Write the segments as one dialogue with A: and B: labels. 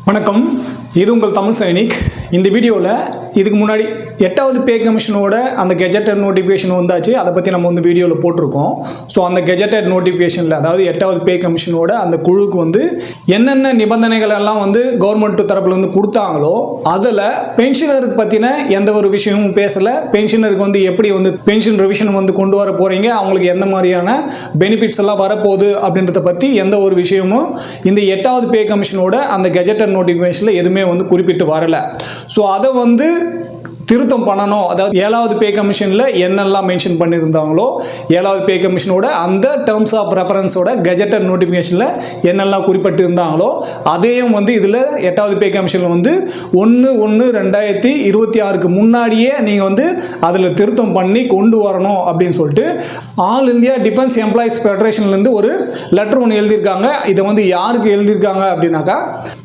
A: வணக்கம், இது உங்கள் தமிழ் சைனிக். இந்த வீடியோவில் இதுக்கு முன்னாடி 8வது பே கமிஷனோட அந்த கெஜெட்டட் நோட்டிஃபிகேஷன் வந்தாச்சு. அதை பற்றி நம்ம வீடியோவில் போட்டிருக்கோம். ஸோ அந்த கெஜெட்டட் நோட்டிஃபிகேஷனில், அதாவது 8வது பே கமிஷனோட அந்த குழுவுக்கு என்னென்ன நிபந்தனைகள் எல்லாம் கவர்மெண்ட் தரப்பில் கொடுத்தாங்களோ அதில் பென்ஷனருக்கு பற்றின எந்த ஒரு விஷயமும் பேசலை. பென்ஷனருக்கு எப்படி பென்ஷன் ரிவிஷன் கொண்டு வர போகிறீங்க, அவங்களுக்கு எந்த மாதிரியான பெனிஃபிட்ஸ் எல்லாம் வரப்போகுது அப்படின்றத பற்றி எந்த ஒரு விஷயமும் இந்த 8வது பே கமிஷனோட அந்த கெஜெட்டட் நோட்டிஃபிகேஷனில் எதுவுமே குறிப்பிட்டு வரலை. ஸோ அதை திருத்தம் பண்ணணும். அதாவது 7வது பே கமிஷனில் என்னெல்லாம் மென்ஷன் பண்ணியிருந்தாங்களோ, 7வது பே கமிஷனோட அந்த டேர்ம்ஸ் ஆஃப் ரெஃபரன்ஸோட கெஜெட்டட் நோட்டிஃபிகேஷனில் என்னெல்லாம் குறிப்பிட்டு இருந்தாங்களோ அதையும் இதில் 8வது பே கமிஷனில் 1/1/2026 முன்னாடியே நீங்கள் அதில் திருத்தம் பண்ணி கொண்டு வரணும் அப்படின்னு சொல்லிட்டு ஆல் இந்தியா டிஃபென்ஸ் எம்ப்ளாயிஸ் ஃபெடரேஷன்லேருந்து ஒரு லெட்டர் ஒன்று எழுதியிருக்காங்க. இதை யாருக்கு எழுதியிருக்காங்க அப்படின்னாக்கா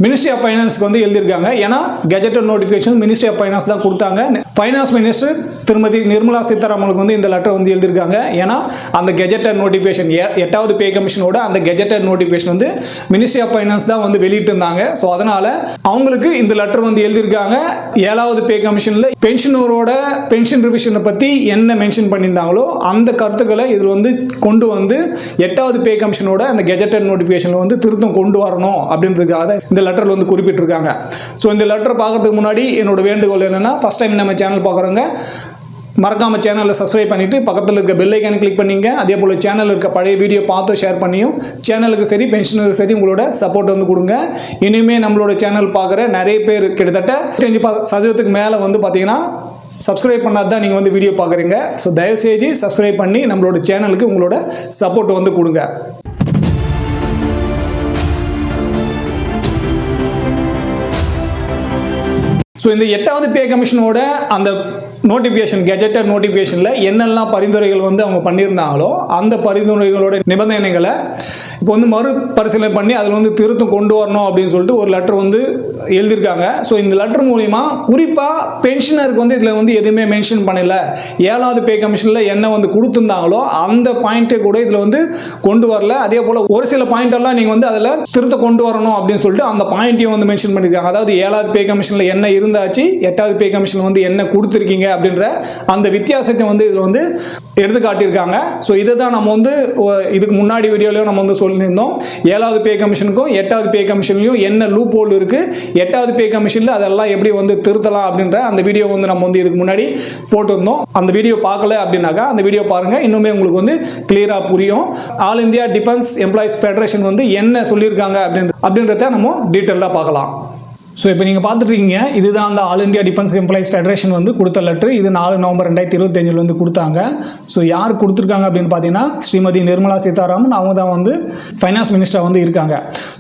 A: மினிஸ்ட்ரி ஆஃப் ஃபைனான்ஸ்க்கு எழுதியிருக்காங்க. ஏன்னா gazetted notification ministry of finance தான் கொடுத்தாங்க. ஃபைனான்ஸ் மினிஸ்டர் திருமதி நிர்மலா சீதாராமனுக்கு இந்த லெட்டர் எழுதியிருக்காங்க. ஏன்னா அந்த கெஜெட்டட் நோட்டிஃபிகேஷன் 8வது பே கமிஷனோட அந்த gazetted notification ministry of finance தான் வெளியிட்டு இருந்தாங்க. ஸோ அதனால அவங்களுக்கு இந்த லெட்டர் எழுதியிருக்காங்க. 7வது பே கமிஷனில் பென்ஷனரோட பென்ஷன் ரிவிஷனை பற்றி என்ன மென்ஷன் பண்ணியிருந்தாங்களோ அந்த கருத்துக்களை இதில் கொண்டு 8வது பே கமிஷனோட அந்த கெஜெட்டட் நோட்டிஃபிகேஷனில் திருத்தம் கொண்டு வரணும் அப்படின்றதுக்காக இந்த லெட்டரில் குறிப்பிட்டிருக்காங்க. ஸோ இந்த லெட்டர் பார்க்கறதுக்கு முன்னாடி என்னோட வேண்டுகோள் என்னென்னா, ஃபஸ்ட் டைம் நம்ம சேனல் பார்க்குறவங்க மறக்காமல் சேனலை சப்ஸ்கிரைப் பண்ணிவிட்டு பக்கத்தில் இருக்க பெல் ஐக்கானை கிளிக் பண்ணிங்க. அதே போல் சேனலில் இருக்க பழைய வீடியோ பார்த்து ஷேர் பண்ணியும் சேனலுக்கு சரி பென்ஷனுக்கு சரி உங்களோட சப்போர்ட் கொடுங்க. இனிமேல் நம்மளோட சேனல் பார்க்குற நிறைய பேர் கிட்டத்தட்ட 95% மேலே பார்த்தீங்கன்னா சப்ஸ்கிரைப் பண்ணாது தான் நீங்கள் வீடியோ பார்க்குறீங்க. ஸோ தயவுசெய்து சப்ஸ்கிரைப் பண்ணி நம்மளோட சேனலுக்கு உங்களோட சப்போர்ட் கொடுங்க. ஸோ இந்த 8வது பே கமிஷனோட அந்த நோட்டிஃபிகேஷன் கெஜெட்டட் நோட்டிஃபிகேஷனில் என்னெல்லாம் பரிந்துரைகள் அவங்க பண்ணியிருந்தாங்களோ அந்த பரிந்துரைகளோட நிபந்தனைகளை இப்போ மறுபரிசீலனை பண்ணி அதில் திருத்தம் கொண்டு வரணும் அப்படின்னு சொல்லிட்டு ஒரு லெட்டர் எழுதியிருக்காங்க. ஸோ இந்த லெட்டர் மூலிமா குறிப்பாக பென்ஷனருக்கு இதில் எதுவுமே மென்ஷன் பண்ணல. 7வது பே கமிஷனில் என்ன கொடுத்துருந்தாங்களோ அந்த பாயிண்ட்டை கூட இதில் கொண்டு வரல. அதே போல் ஒரு சில பாயிண்டெல்லாம் நீங்கள் அதில் திருத்தம் கொண்டு வரணும் அப்படின்னு சொல்லிட்டு அந்த பாயிண்ட்டையும் மென்ஷன் பண்ணியிருக்காங்க. அதாவது 7வது பே கமிஷனில் என்ன இருந்தாச்சு, 8வது பே கமிஷனில் என்ன கொடுத்துருக்கீங்க அப்படின்ற அந்த வித்தியாசத்தை இதில் எடுத்து காட்டியிருக்காங்க. ஸோ இதை தான் நம்ம இதுக்கு முன்னாடி வீடியோலையும் நம்ம சொல்லியிருந்தோம். 7வது பே கமிஷனுக்கும் 8வது பே கமிஷன்லையும் என்ன லூப் ஹோல் இருக்குது, 8வது பே கமிஷனில் அதெல்லாம் எப்படி திருத்தலாம் அப்படின்ற அந்த வீடியோ நம்ம இதுக்கு முன்னாடி போட்டிருந்தோம். அந்த வீடியோ பார்க்கல அப்படின்னாக்கா அந்த வீடியோ பாருங்கள், இன்னுமே உங்களுக்கு கிளியராக புரியும். All India defence employees federation என்ன சொல்லியிருக்காங்க அப்படின்றத நம்ம டீட்டெயிலாக பார்க்கலாம். ஸோ இப்போ நீங்கள் பார்த்துட்ருக்கீங்க, இதுதான் அந்த all India defence employees federation கொடுத்த லெட்ரு. இது 4 நவம்பர் 2025 கொடுத்தாங்க. ஸோ யார் கொடுத்துருக்காங்க அப்படின்னு பார்த்தீங்கன்னா ஸ்ரீமதி நிர்மலா சீதாராமன். அவங்க தான் ஃபைனான்ஸ் மினிஸ்டராக இருக்காங்க.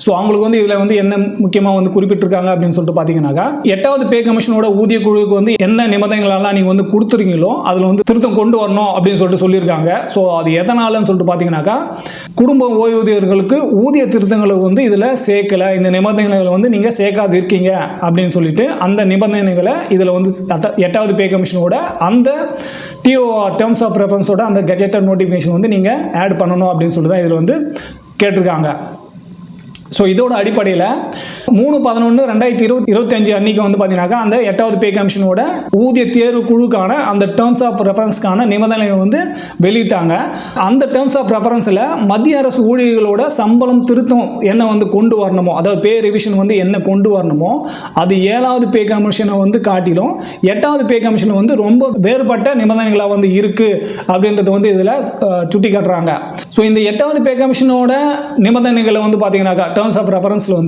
A: ஸோ அவங்களுக்கு இதில் என்ன முக்கியமாக குறிப்பிட்டிருக்காங்க அப்படின்னு சொல்லிட்டு பார்த்தீங்கன்னாக்கா 8வது பே கமிஷனோட ஊதிய குழுவுக்கு என்ன நிபந்தனைகளெல்லாம் நீங்கள் கொடுத்துருக்கீங்களோ அதில் திருத்தம் கொண்டு வரணும் அப்படின்னு சொல்லிட்டு சொல்லியிருக்காங்க. ஸோ அது எதனாலன்னு சொல்லிட்டு பார்த்தீங்கன்னாக்கா குடும்ப ஓய்வூதியர்களுக்கு ஊதிய திருத்தங்களை இதில் சேர்க்கலை, இந்த நிபந்தனைகளை நீங்கள் சேர்க்காது இருக்கீங்க அப்படின்னு சொல்லிட்டு அந்த நிபந்தனைகளை இதில் 8வது பே கமிஷனோட அந்த டிஓஆர் டேர்ம்ஸ் ஆஃப் ரெஃபரன்ஸோட அந்த கெஜெட்டட் நோட்டிஃபிகேஷன் நீங்கள் ஆட் பண்ணணும் அப்படின்னு சொல்லிட்டு தான் இதில் கேட்டிருக்காங்க. ஸோ இதோட அடிப்படையில் 3/11/2025 அன்னைக்கு பார்த்தீங்கன்னாக்கா அந்த 8வது பே கமிஷனோட ஊதிய தேர்வு குழுக்கான அந்த டேர்ம்ஸ் ஆஃப் ரெஃபரன்ஸ்க்கான நிபந்தனைகள் வெளியிட்டாங்க. அந்த டேர்ம்ஸ் ஆஃப் ரெஃபரன்ஸில் மத்திய அரசு ஊழியர்களோட சம்பளம் திருத்தம் என்ன கொண்டு வரணுமோ, அதாவது பே ரிவிஷன் என்ன கொண்டு வரணுமோ அது 7வது பே கமிஷனை காட்டிலும் 8வது பே கமிஷன் ரொம்ப வேறுபட்ட நிபந்தனைகளாக இருக்குது அப்படின்றது இதில் சுட்டி காட்டுறாங்க. ஸோ இந்த 8வது பே கமிஷனோட நிபந்தனைகளை பார்த்தீங்கன்னாக்கா டேர்ம்ஸ் ஆஃப் ரெஃபரன்ஸில்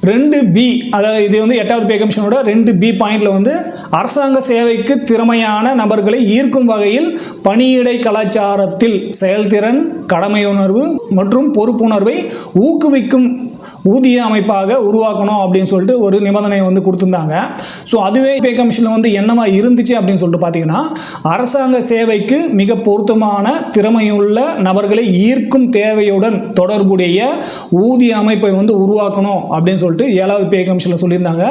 A: 2B, அதாவது இது 8வது பே கமிஷனோட 2B பாயிண்ட்ல அரசாங்க சேவைக்கு திறமையான நபர்களை ஈர்க்கும் வகையில் பணியிடை கலாச்சாரத்தில் செயல்திறன், கடமையுணர்வு மற்றும் பொறுப்புணர்வை ஊக்குவிக்கும் ஊதிய அமைப்பாக உருவாக்கணும் அப்படின்னு சொல்லிட்டு ஒரு நிபந்தனை கொடுத்துருந்தாங்க. ஸோ அதுவே பே கமிஷனில் என்னமா இருந்துச்சு அப்படின்னு சொல்லிட்டு பார்த்தீங்கன்னா அரசாங்க சேவைக்கு மிக பொருத்தமான திறமையுள்ள நபர்களை ஈர்க்கும் தேவையுடன் தொடர்புடைய ஊதிய அமைப்பை உருவாக்கணும் அப்படின்னு சொல்லிட்டு 7வது பே கமிஷனில் சொல்லியிருந்தாங்க.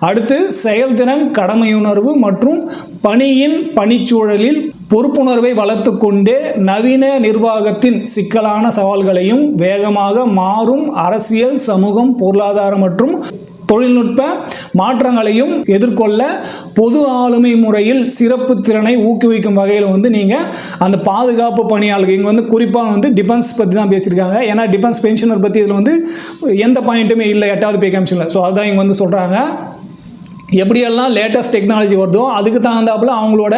A: அடுத்து செயல்திறன், கடமையுணர்வு மற்றும் பணியின் பணிச்சூழலில் பொறுப்புணர்வை வளர்த்து கொண்டே நவீன நிர்வாகத்தின் சிக்கலான சவால்களையும் வேகமாக மாறும் அரசியல், சமூகம், பொருளாதார மற்றும் தொழில்நுட்ப மாற்றங்களையும் எதிர்கொள்ள பொது ஆளுமை முறையில் சிறப்பு திறனை ஊக்குவிக்கும் வகையில் வந்து நீங்கள் அந்த பாதுகாப்பு பணியாளர்கள் இங்கே வந்து குறிப்பாக வந்து டிஃபென்ஸ் பற்றி தான் பேசியிருக்காங்க. ஏன்னா டிஃபென்ஸ் பென்ஷனர் பற்றி இதில் வந்து எந்த பாயிண்ட்டுமே இல்லை 8வது பே கமிஷனில். ஸோ அதுதான் இங்கே வந்து சொல்கிறாங்க. எப்படியெல்லாம் லேட்டஸ்ட் டெக்னாலஜி வருதோ அதுக்கு தகுந்தாப்புல அவங்களோட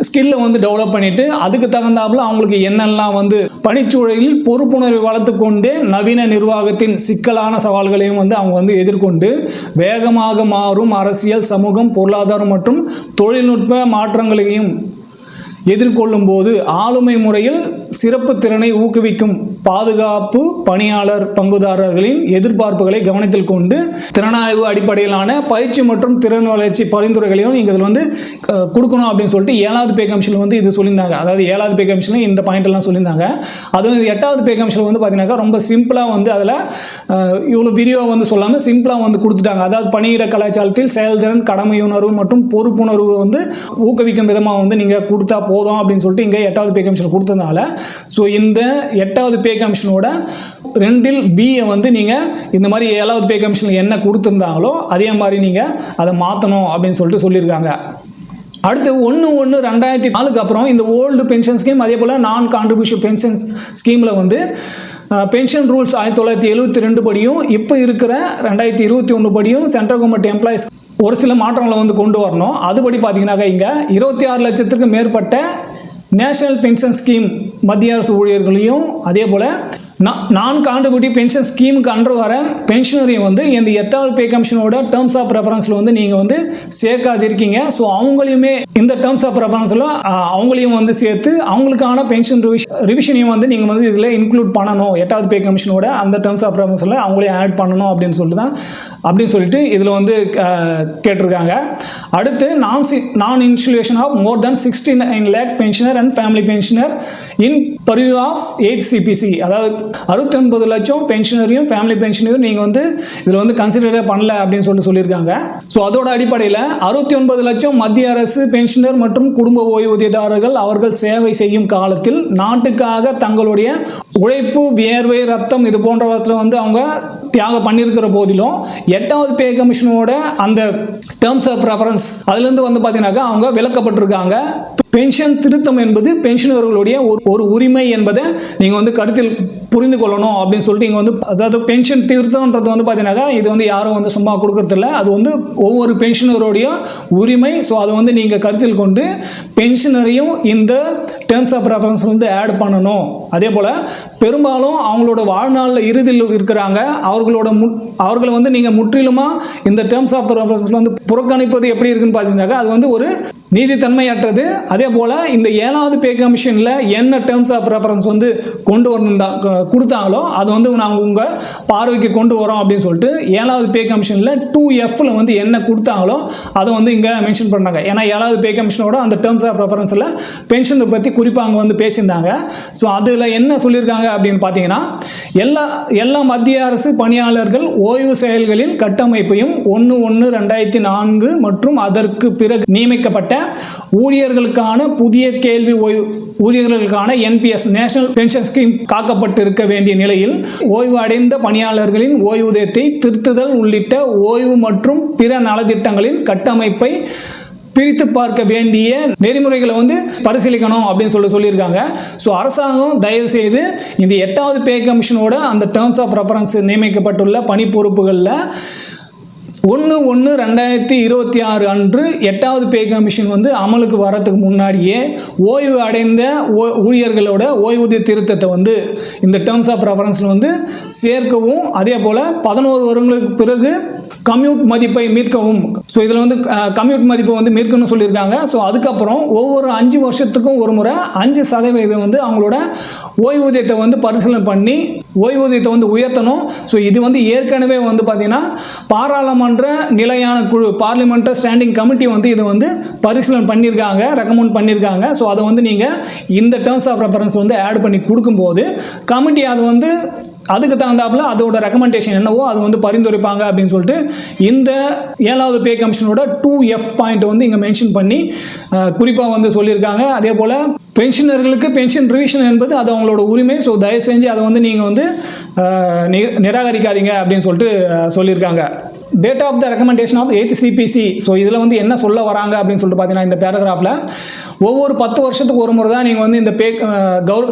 A: ஸ்கில்லை வந்து டெவலப் பண்ணிட்டு அதுக்கு தகுந்தாப்புல அவங்களுக்கு என்னெல்லாம் வந்து பணிச்சூழலில் பொறுப்புணர்வை வளர்த்து கொண்டு நவீன நிர்வாகத்தின் சிக்கலான சவால்களையும் வந்து அவங்க வந்து எதிர்கொண்டு வேகமாக மாறும் அரசியல், சமூகம், பொருளாதாரம் மற்றும் தொழில்நுட்ப மாற்றங்களையும் எதிர்கொள்ளும் போது ஆளுமை முறையில் சிறப்பு திறனை ஊக்குவிக்கும் பாதுகாப்பு பணியாளர் பங்குதாரர்களின் எதிர்பார்ப்புகளை கவனத்தில் கொண்டு திறனாய்வு அடிப்படையிலான பயிற்சி மற்றும் திறன் வளர்ச்சி பரிந்துரைகளையும் நீங்கள் இதில் வந்து கொடுக்கணும் அப்படின்னு சொல்லிட்டு 7வது பே கமிஷனில் வந்து இது சொல்லியிருந்தாங்க. அதாவது 7வது பே கமிஷனில் இந்த பாயிண்ட் எல்லாம் சொல்லியிருந்தாங்க. அதுவும் 8வது பே கமிஷனில் வந்து பார்த்தீங்கன்னாக்கா ரொம்ப சிம்பிளாக வந்து அதில் இவ்வளோ விரிவாக வந்து சொல்லாமல் சிம்பிளாக வந்து கொடுத்துட்டாங்க. அதாவது பணியிட கலாச்சாரத்தில் செயல்திறன், கடமையுணர்வு மற்றும் பொறுப்புணர்வு வந்து ஊக்குவிக்கும் விதமாக வந்து நீங்கள் கொடுத்தா போதும் அப்படின்னு சொல்லிட்டு இங்கே 8வது பே கமிஷன் கொடுத்ததுனால ஸோ இந்த 8வது பே கமிஷனோட 2இல் பியை வந்து நீங்கள் இந்த மாதிரி 7வது பே கமிஷனில் என்ன கொடுத்துருந்தாங்களோ அதே மாதிரி நீங்கள் அதை மாற்றணும் அப்படின்னு சொல்லிட்டு சொல்லியிருக்காங்க. அடுத்து 1/1/2004 அப்புறம் இந்த ஓல்டு பென்ஷன் ஸ்கீம் அதே போல் நான் கான்ட்ரிபியூஷன் பென்ஷன் ஸ்கீமில் வந்து பென்ஷன் ரூல்ஸ் 1972 படியும் இப்போ இருக்கிற 2021 படியும் சென்ட்ரல் கவர்மெண்ட் எம்ப்ளாயிஸ் ஒரு சில மாற்றங்களை வந்து கொண்டு வரணும். அதுபடி பார்த்தீங்கன்னாக்கா இங்கே 26 லட்சத்துக்கு மேற்பட்ட நேஷனல் பென்ஷன் ஸ்கீம் மத்திய அரசு ஊழியர்களையும் அதே போல் நான் கான்ட்ரிபியூட்டிவ் பென்ஷன் ஸ்கீமுக்கு அன்று வர பென்ஷனரையும் வந்து இந்த 8வது பே கமிஷனோட டேர்ம்ஸ் ஆஃப் ரெஃபரன்ஸில் வந்து நீங்கள் வந்து சேர்க்காதிருக்கீங்க. ஸோ அவங்களையுமே இந்த டேர்ம்ஸ் ஆஃப் ரெஃபரன்ஸில் அவங்களையும் வந்து சேர்த்து அவங்களுக்கான பென்ஷன் ரிவிஷனையும் வந்து நீங்கள் வந்து இதில் இன்க்ளூட் பண்ணணும். 8வது பே கமிஷனோட அந்த டேர்ம்ஸ் ஆஃப் ரெஃபரன்ஸில் அவங்களையும் ஆட் பண்ணணும் அப்படின்னு சொல்லிட்டு இதில் வந்து கேட்டிருக்காங்க. அடுத்து நான் insulation of more than 69 lakh pensioner and family pensioner in purview of 8 CPC. அதாவது 69 லட்சம் பென்ஷனரையும் ஃபேமிலி பென்ஷனரையும் நீங்கள் வந்து இதில் வந்து கன்சிடரே பண்ணல அப்படின்னு சொல்லியிருக்காங்க. ஸோ அதோட அடிப்படையில் 69 லட்சம் மத்திய அரசு பென்ஷனர் மற்றும் குடும்ப ஓய்வூதியதாரர்கள் அவர்கள் சேவை செய்யும் காலத்தில் நாட்டுக்காக தங்களுடைய உழைப்பு, வியர்வை, ரத்தம் இது போன்றவற்றில் வந்து அவங்க தியாகம் பண்ணியிருக்கிற போதிலும் 8வது பே கமிஷனோட அந்த டேர்ம்ஸ் ஆஃப் ரெஃபரன்ஸ் அதுலேருந்து வந்து பார்த்தீங்கன்னாக்கா அவங்க விலக்கப்பட்டிருக்காங்க. பென்ஷன் திருத்தம் என்பது பென்ஷனர்களுடைய ஒரு உரிமை என்பதை நீங்கள் வந்து கருத்தில் புரிந்து கொள்ளணும் அப்படின்னு சொல்லிட்டு இங்கே வந்து அதாவது பென்ஷன் திருத்தம்ன்றது வந்து பார்த்தீங்கன்னாக்கா இது வந்து யாரும் வந்து சும்மா கொடுக்கறதில்ல, அது வந்து ஒவ்வொரு பென்ஷனருடைய உரிமை. ஸோ அதை வந்து நீங்கள் கருத்தில் கொண்டு பென்ஷனரையும் இந்த டேர்ம்ஸ் ஆஃப் ரெஃபரன்ஸ் வந்து ஆட் பண்ணணும். அதே போல் பெரும்பாலும் அவங்களோட வாழ்நாளில் இறுதியில் இருக்கிறாங்க, அவர்களை வந்து நீங்கள் முற்றிலுமாக இந்த டேர்ம்ஸ் ஆஃப் ரெஃபரன்ஸில் வந்து புறக்கணிப்பது எப்படி இருக்குன்னு பார்த்தீங்கன்னாக்கா அது வந்து ஒரு நீதித்தன்மையற்றது. அதே போல் இந்த 7வது பே கமிஷனில் என்ன டேர்ம்ஸ் ஆஃப் ரெஃபரன்ஸ் வந்து கொண்டு கொடுத்தாங்களோ அது வந்து நாங்கள் உங்கள் பார்வைக்கு கொண்டு வரோம் அப்படின்னு சொல்லிட்டு 7வது பே கமிஷனில் 2Fல வந்து என்ன கொடுத்தாங்களோ அதை வந்து இங்கே மென்ஷன் பண்ணாங்க. ஏன்னா 7வது பே கமிஷனோட அந்த டேர்ம்ஸ் ஆஃப் ரெஃபரன்ஸில் பென்ஷனை பற்றி குறிப்பாக அங்கே வந்து பேசியிருந்தாங்க. ஸோ அதில் என்ன சொல்லியிருக்காங்க அப்படின்னு பார்த்தீங்கன்னா எல்லா மத்திய அரசு பணியாளர்கள் ஓய்வு செயல்களின் கட்டமைப்பையும் 1/1/2004 மற்றும் அதற்கு பிறகு நியமிக்கப்பட்ட ஊழியர்களுக்கான புதிய கேள்வி ஊழியர்களுக்கான NPS நேஷனல் பென்ஷன் ஸ்கீம் காக்கப்பட்டு இருக்க வேண்டிய நிலையில் ஓய்வு அடைந்த பணியாளர்களின் ஓய்வூதியத்தை திருத்துதல் உள்ளிட்ட ஓய்வு மற்றும் பிற நலத்திட்டங்களின் கட்டமைப்பை பிரித்து பார்க்க வேண்டிய நெறிமுறைகளை வந்து பரிசீலிக்கணும் அப்படின்னு சொல்லியிருக்காங்க. ஸோ அரசாங்கம் தயவு செய்து இந்த 8வது பே கமிஷனோட அந்த டேர்ம்ஸ் ஆஃப் ரெஃபரன்ஸ் நியமிக்கப்பட்டுள்ள பணி பொறுப்புகளில் 1/1/2026 அன்று 8வது பே கமிஷன் வந்து அமலுக்கு வரதுக்கு முன்னாடியே ஓய்வு அடைந்த ஊழியர்களோட ஓய்வூதிய திருத்தத்தை வந்து இந்த டேர்ம்ஸ் ஆஃப் ரெஃபரன்ஸில் வந்து சேர்க்கவும் அதே போல் 11 வருடங்களுக்கு பிறகு கம்யூட் மதிப்பை மீட்கவும். ஸோ இதில் வந்து கம்யூட் மதிப்பை வந்து மீட்கணும்னு சொல்லியிருக்காங்க. ஸோ அதுக்கப்புறம் ஒவ்வொரு 5 வருஷத்துக்கும் ஒரு முறை 5% வந்து அவங்களோட ஓய்வூதியத்தை வந்து பரிசீலனை பண்ணி ஓய்வூதியத்தை வந்து உயர்த்தணும். ஸோ இது வந்து ஏற்கனவே வந்து பார்த்தீங்கன்னா பாராளுமன்ற நிலையான குழு பார்லிமெண்டரி ஸ்டாண்டிங் கமிட்டி வந்து இதை வந்து பரிசீலனை பண்ணியிருக்காங்க, ரெக்கமெண்ட் பண்ணியிருக்காங்க. ஸோ அதை வந்து நீங்கள் இந்த டேர்ம்ஸ் ஆஃப் ரெஃபரன்ஸ் வந்து ஆட் பண்ணி கொடுக்கும்போது கமிட்டி அது வந்து அதுக்கு தகுந்தாப்புல அதோட ரெக்கமெண்டேஷன் என்னவோ அது வந்து பரிந்துரைப்பாங்க அப்படின்னு சொல்லிட்டு இந்த 7வது பே கமிஷனோட 2F பாயிண்ட் வந்து இங்கே மென்ஷன் பண்ணி குறிப்பாக வந்து சொல்லியிருக்காங்க. அதே போல் பென்ஷனர்களுக்கு பென்ஷன் ரிவிஷன் என்பது அது அவங்களோட உரிமை. ஸோ தயவு செஞ்சு அதை வந்து நீங்கள் வந்து நிராகரிக்காதீங்க அப்படின்னு சொல்லிட்டு சொல்லியிருக்காங்க. Date of the recommendation of 8th CPC. So இதில் வந்து என்ன சொல்ல வராங்க அப்படின்னு சொல்லிட்டு பார்த்தீங்கன்னா இந்த பேராகிராஃபில் ஒவ்வொரு 10 வருஷத்துக்கு ஒரு முறை தான் நீங்கள் வந்து இந்த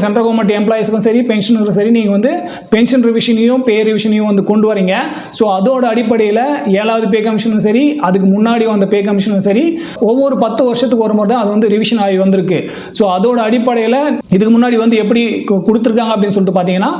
A: சென்ட்ரல் கவர்மெண்ட் எம்ப்ளாயிஸ்க்கும் சரி பென்ஷனுக்கும் சரி நீங்கள் வந்து பென்ஷன் ரிவிஷனையும் பே ரிவிஷனையும் வந்து கொண்டு வரீங்க. ஸோ அதோட அடிப்படையில் 7வது பே கமிஷனும் சரி அதுக்கு முன்னாடி வந்த பே கமிஷனும் சரி ஒவ்வொரு 10 வருஷத்துக்கு ஒரு முறை தான் அது வந்து ரிவிஷன் ஆகி வந்திருக்கு. ஸோ அதோட அடிப்படையில் இதுக்கு முன்னாடி வந்து எப்படி கொடுத்துருக்காங்க அப்படின்னு சொல்லிட்டு பார்த்தீங்கன்னா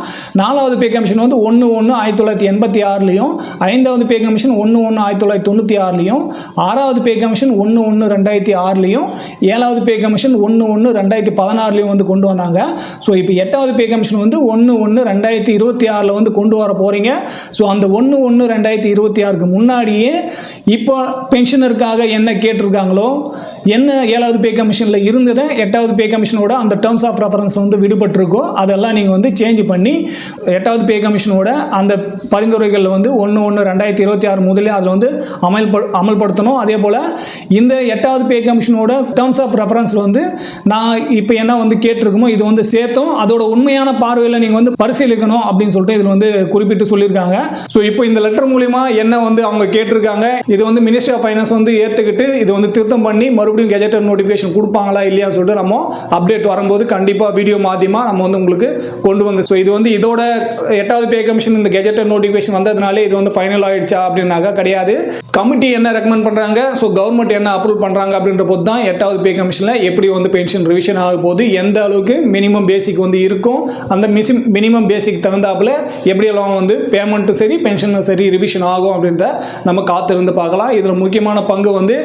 A: 4வது பே கமிஷன் வந்து 1/1/1986லையும் 5வது பே கமிஷன் 1/1/1996லையும் 6வது பே கமிஷன் 1/1/2006லையும் 7வது பே கமிஷன் 1/1/2016லையும் வந்து கொண்டு வந்தாங்க. ஸோ இப்போ 8வது பே கமிஷன் வந்து 1/1/2026ல் வந்து கொண்டு வர போகிறீங்க. ஸோ அந்த 1/1/2026க்கு முன்னாடியே இப்போ பென்ஷனருக்காக என்ன கேட்டிருக்காங்களோ என்ன 7வது பே கமிஷனில் இருந்ததை 8வது பே கமிஷனோட அந்த டேர்ம்ஸ் ஆஃப் ரெஃபரன்ஸ் வந்து விடுபட்டிருக்கும். அதெல்லாம் நீங்கள் வந்து சேஞ்ச் பண்ணி 8வது பே கமிஷனோட அந்த பரிந்துரைகள் வந்து 1/1/2026 முதலே அதில் வந்து அமல்படுத்தணும். அதே போல் இந்த 8வது பே கமிஷனோட டேர்ம்ஸ் ஆஃப் ரெஃபரன்ஸில் வந்து நான் இப்போ என்ன வந்து கேட்டிருக்கோமோ இது வந்து சேர்த்தும் அதோட உண்மையான பார்வையில் நீங்கள் வந்து பரிசீலிக்கணும் அப்படின்னு சொல்லிட்டு இதில் வந்து குறிப்பிட்டு சொல்லியிருக்காங்க. ஸோ இப்போ இந்த லெட்டர் மூலிமா என்ன வந்து அவங்க கேட்டிருக்காங்க இது வந்து மினிஸ்ட்ரி ஆஃப் ஃபைனான்ஸ் வந்து ஏற்றுக்கிட்டு இது வந்து திருத்தம் பண்ணி மறுபடியும் கெஜெட்டட் நோட்டிஃபிகேஷன் கொடுப்பாங்களா இல்லையான்னு சொல்லிட்டு நம்ம அப்டேட் வரும்போது கண்டிப்பாக வீடியோ மாத்தியமாக நம்ம வந்து உங்களுக்கு கொண்டு வந்து ஸோ இது வந்து இதோட 8வது பே கமிஷன் இந்த கெஜெட்டட் நோட்டிஃபிகேஷன் வந்ததுனாலே இது வந்து ஃபைனல் ஆயிடுச்சா அப்படின்னாக்கா கிடையாது. கமிட்டி என்ன ரெக்கமெண்ட் பண்ணுறாங்க ஸோ கவர்மெண்ட் என்ன அப்ரூவ் பண்ணுறாங்க அப்படின்ற போது தான் 8வது பே கமிஷனில் எப்படி வந்து பென்ஷன் ரிவிஷன் ஆக போது எந்த அளவுக்கு மினிமம் பேசிக் வந்து இருக்கும் அந்த மினிமம் பேசிக் தகுந்தாப்புல எப்படியெல்லாம் வந்து பேமெண்ட்டும் சரி பென்ஷனும் சரி ரிவிஷன் ஆகும் அப்படின்றத நம்ம காத்திருந்து பார்க்கலாம். இதில் முக்கியமான பங்கு வந்து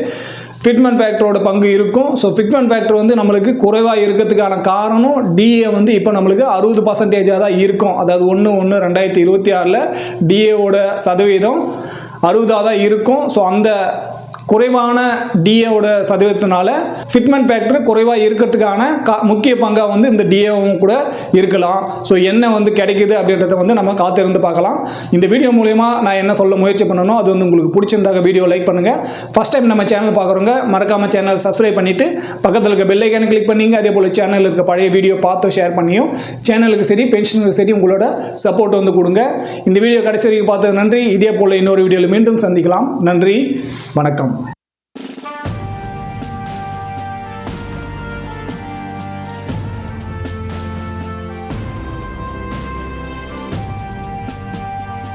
A: ஃபிட்மென்ட் ஃபேக்டரோட பங்கு இருக்கும். ஸோ ஃபிட்மென்ட் ஃபேக்டர் வந்து நம்மளுக்கு குறைவாக இருக்கிறதுக்கான காரணம் டிஏ வந்து இப்போ நம்மளுக்கு 60% தான் இருக்கும். அதாவது 1/1/2026ல் டிஏவோட சதவீதம் 60 தான் இருக்கும். ஸோ அந்த குறைவான டிஏவோட சதவீதத்தினால ஃபிட்மென்ட் ஃபேக்டர் குறைவாக இருக்கிறதுக்கான முக்கிய பங்காக வந்து இந்த டிஏவும் கூட இருக்கலாம். ஸோ என்ன வந்து கிடைக்குது அப்படின்றத வந்து நம்ம காத்திருந்து பார்க்கலாம். இந்த வீடியோ மூலமா நான் என்ன சொல்ல முயற்சி பண்ணணும் அது வந்து உங்களுக்கு பிடிச்சிருந்தாங்க வீடியோ லைக் பண்ணுங்கள். ஃபஸ்ட் டைம் நம்ம சேனல் பார்க்குறவங்க மறக்காமல் சேனல் சப்ஸ்கிரைப் பண்ணிவிட்டு பக்கத்தில் இருக்க பெல் ஐக்கானை கிளிக் பண்ணிங்க. அதே போல் சேனலில் இருக்க பழைய வீடியோ பார்த்து ஷேர் பண்ணியும் சேனலுக்கு சரி பென்ஷனுக்கு சரி உங்களோட சப்போர்ட் வந்து கொடுங்க. இந்த வீடியோ கடைசி வரைக்கும் பார்த்தது நன்றி. இதே போல் இன்னொரு வீடியோவில் மீண்டும் சந்திக்கலாம். நன்றி, வணக்கம்.